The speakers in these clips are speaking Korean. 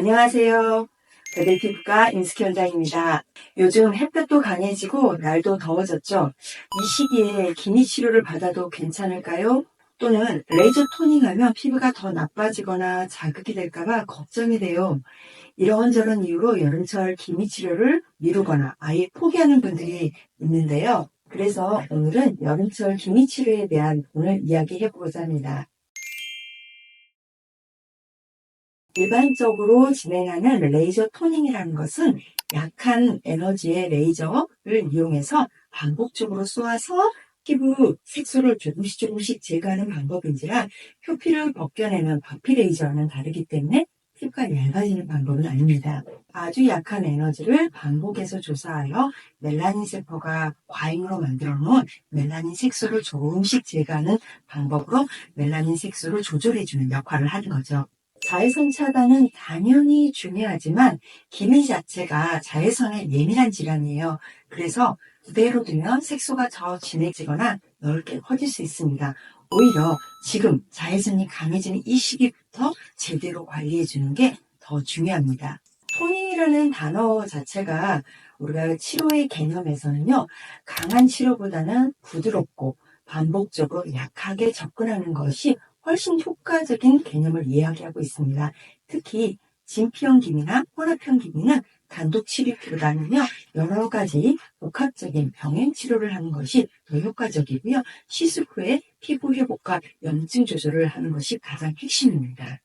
안녕하세요. 베델 피부과 임스키 원장입니다. 요즘 햇볕도 강해지고 날도 더워졌죠. 이 시기에 기미 치료를 받아도 괜찮을까요? 또는 레이저 토닝하면 피부가 더 나빠지거나 자극이 될까봐 걱정이 돼요. 이런저런 이유로 여름철 기미 치료를 미루거나 아예 포기하는 분들이 있는데요. 그래서 오늘은 여름철 기미 치료에 대한 오늘 이야기해보고자 합니다. 일반적으로 진행하는 레이저 토닝이라는 것은 약한 에너지의 레이저를 이용해서 반복적으로 쏘아서 피부 색소를 조금씩 제거하는 방법인지라 표피를 벗겨내는 버피 레이저와는 다르기 때문에 피부가 얇아지는 방법은 아닙니다. 아주 약한 에너지를 반복해서 조사하여 멜라닌 세포가 과잉으로 만들어 놓은 멜라닌 색소를 조금씩 제거하는 방법으로 멜라닌 색소를 조절해주는 역할을 하는 거죠. 자외선 차단은 당연히 중요하지만 기미 자체가 자외선에 예민한 질환이에요. 그래서 그대로 두면 색소가 더 진해지거나 넓게 퍼질 수 있습니다. 오히려 지금 자외선이 강해지는 이 시기부터 제대로 관리해 주는 게 더 중요합니다. 토닝이라는 단어 자체가 우리가 치료의 개념에서는요, 강한 치료보다는 부드럽고 반복적으로 약하게 접근하는 것이 훨씬 효과적인 개념을 이야기하고 있습니다. 특히 진피형 기미나 혼합형 기미는 단독 치료보다는요, 여러 가지 복합적인 병행 치료를 하는 것이 더 효과적이고요. 시술 후에 피부 회복과 염증 조절을 하는 것이 가장 핵심입니다.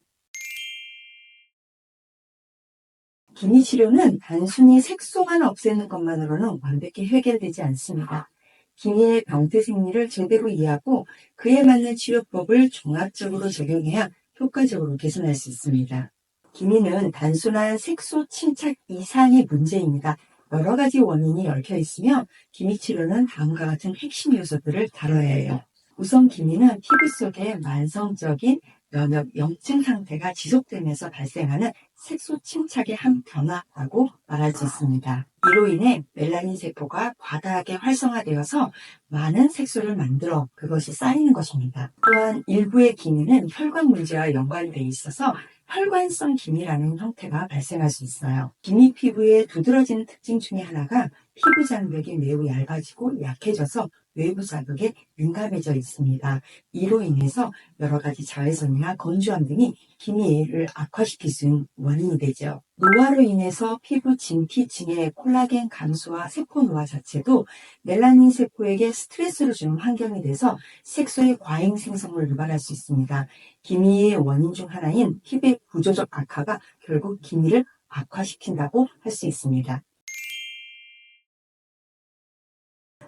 기미 치료는 단순히 색소만 없애는 것만으로는 완벽히 해결되지 않습니다. 기미의 병태 생리를 제대로 이해하고 그에 맞는 치료법을 종합적으로 적용해야 효과적으로 개선할 수 있습니다. 기미는 단순한 색소 침착 이상의 문제입니다. 여러 가지 원인이 얽혀 있으며 기미 치료는 다음과 같은 핵심 요소들을 다뤄야 해요. 우선 기미는 피부 속에 만성적인 면역 염증 상태가 지속되면서 발생하는 색소 침착의 한 변화라고 말할 수 있습니다. 이로 인해 멜라닌 세포가 과다하게 활성화되어서 많은 색소를 만들어 그것이 쌓이는 것입니다. 또한 일부의 기미는 혈관 문제와 연관되어 있어서 혈관성 기미라는 형태가 발생할 수 있어요. 기미 피부의 두드러지는 특징 중에 하나가 피부 장벽이 매우 얇아지고 약해져서 외부 자극에 민감해져 있습니다. 이로 인해서 여러 가지 자외선이나 건조함 등이 기미를 악화시킬 수 있는 원인이 되죠. 노화로 인해서 피부 진피층의 콜라겐 감소와 세포 노화 자체도 멜라닌 세포에게 스트레스를 주는 환경이 돼서 색소의 과잉 생성을 유발할 수 있습니다. 기미의 원인 중 하나인 피부의 구조적 악화가 결국 기미를 악화시킨다고 할 수 있습니다.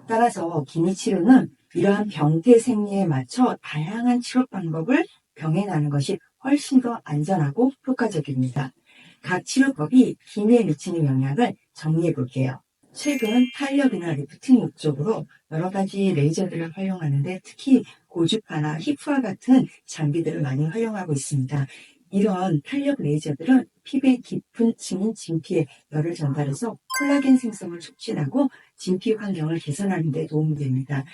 따라서 기미 치료는 이러한 병태 생리에 맞춰 다양한 치료 방법을 병행하는 것이 훨씬 더 안전하고 효과적입니다. 각 치료법이 기미에 미치는 영향을 정리해 볼게요. 최근 탄력이나 리프팅 목적으로 여러 가지 레이저들을 활용하는데 특히 고주파나 히프와 같은 장비들을 많이 활용하고 있습니다. 이런 탄력 레이저들은 피부의 깊은 층인 진피에 열을 전달해서 콜라겐 생성을 촉진하고 진피 환경을 개선하는 데 도움이 됩니다.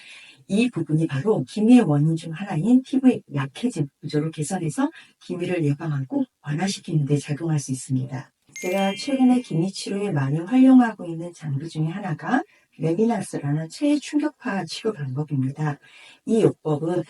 이 부분이 바로 기미의 원인 중 하나인 피부의 약해진 구조를 개선해서 기미를 예방하고 완화시키는 데 작용할 수 있습니다. 제가 최근에 기미 치료에 많이 활용하고 있는 장비 중에 하나가 레미나스라는 최충격파 치료 방법입니다. 이 요법은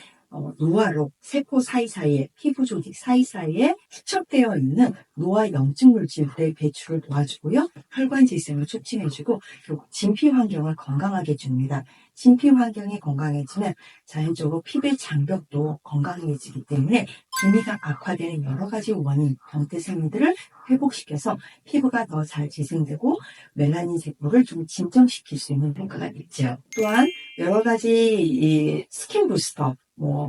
노화로 세포 사이사이에 피부 조직 사이사이에 축적되어 있는 노화 염증 물질들의 배출을 도와주고요. 혈관 재생을 촉진해주고 그리고 진피 환경을 건강하게 해줍니다. 진피 환경이 건강해지면 자연적으로 피부의 장벽도 건강해지기 때문에 기미가 악화되는 여러 가지 원인, 병태 생리들을 회복시켜서 피부가 더 잘 재생되고 멜라닌 세포를 좀 진정시킬 수 있는 효과가 있죠. 또한 여러 가지 스킨 부스터,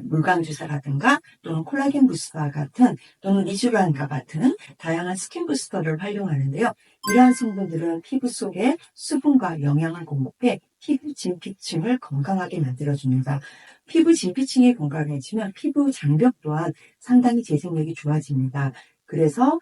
물광 주사라든가 또는 콜라겐 부스터 같은 또는 리쥬란과 같은 다양한 스킨 부스터를 활용하는데요. 이러한 성분들은 피부 속에 수분과 영양을 공급해 피부 진피층을 건강하게 만들어줍니다. 피부 진피층이 건강해지면 피부 장벽 또한 상당히 재생력이 좋아집니다. 그래서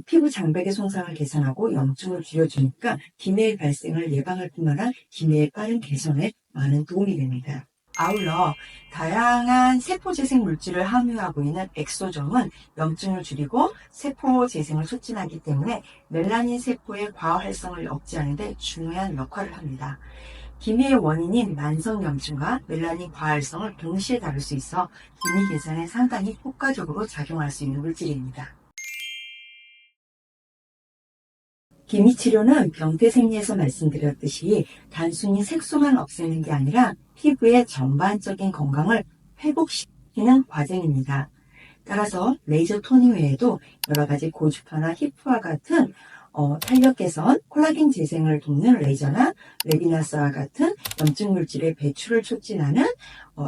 피부 장벽의 손상을 개선하고 염증을 줄여주니까 기미의 발생을 예방할 뿐만 아니라 기미의 빠른 개선에 많은 도움이 됩니다. 아울러 다양한 세포재생 물질을 함유하고 있는 엑소점은 염증을 줄이고 세포 재생을 촉진하기 때문에 멜라닌 세포의 과활성을 억제하는 데 중요한 역할을 합니다. 기미의 원인인 만성염증과 멜라닌 과활성을 동시에 다룰 수 있어 기미 개선에 상당히 효과적으로 작용할 수 있는 물질입니다. 기미치료는 병태생리에서 말씀드렸듯이 단순히 색소만 없애는 게 아니라 피부의 전반적인 건강을 회복시키는 과정입니다. 따라서 레이저 토닝 외에도 여러 가지 고주파나 히프와 같은 탄력 개선, 콜라겐 재생을 돕는 레이저나 레비나스와 같은 염증 물질의 배출을 촉진하는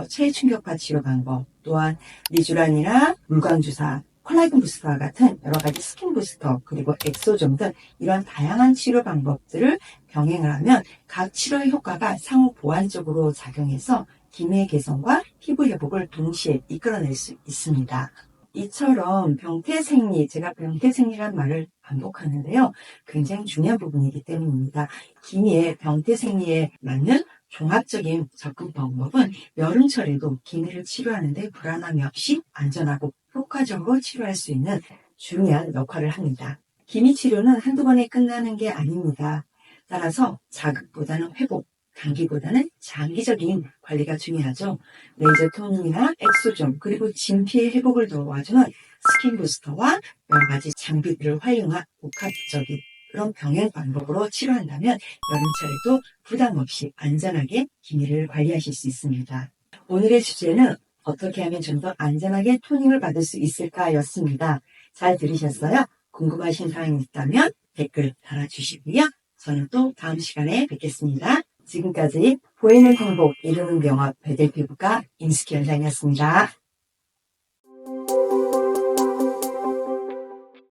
체외 충격파 치료 방법, 또한 리쥬란이나 물광 주사, 콜라겐 부스터와 같은 여러 가지 스킨 부스터, 그리고 엑소점 등 이런 다양한 치료 방법들을 병행을 하면 각 치료의 효과가 상호 보완적으로 작용해서 기미의 개선과 피부 회복을 동시에 이끌어낼 수 있습니다. 이처럼 병태생리, 제가 병태생리란 말을 반복하는데요. 굉장히 중요한 부분이기 때문입니다. 기미의 병태생리에 맞는 종합적인 접근 방법은 여름철에도 기미를 치료하는데 불안함이 없이 안전하고 효과적으로 치료할 수 있는 중요한 역할을 합니다. 기미 치료는 한두 번에 끝나는 게 아닙니다. 따라서 자극보다는 회복, 단기보다는 장기적인 관리가 중요하죠. 레이저 토닝이나 엑소점, 그리고 진피의 회복을 도와주는 스킨 부스터와 여러 가지 장비들을 활용한 복합적인 그런 병행 방법으로 치료한다면 여름철에도 부담 없이 안전하게 기미를 관리하실 수 있습니다. 오늘의 주제는 어떻게 하면 좀 더 안전하게 토닝을 받을 수 있을까였습니다. 잘 들으셨어요? 궁금하신 사항이 있다면 댓글 달아주시고요. 저는 또 다음 시간에 뵙겠습니다. 지금까지 보이는 행복, 이루는 병원 베델피부과 임숙희 원장이었습니다.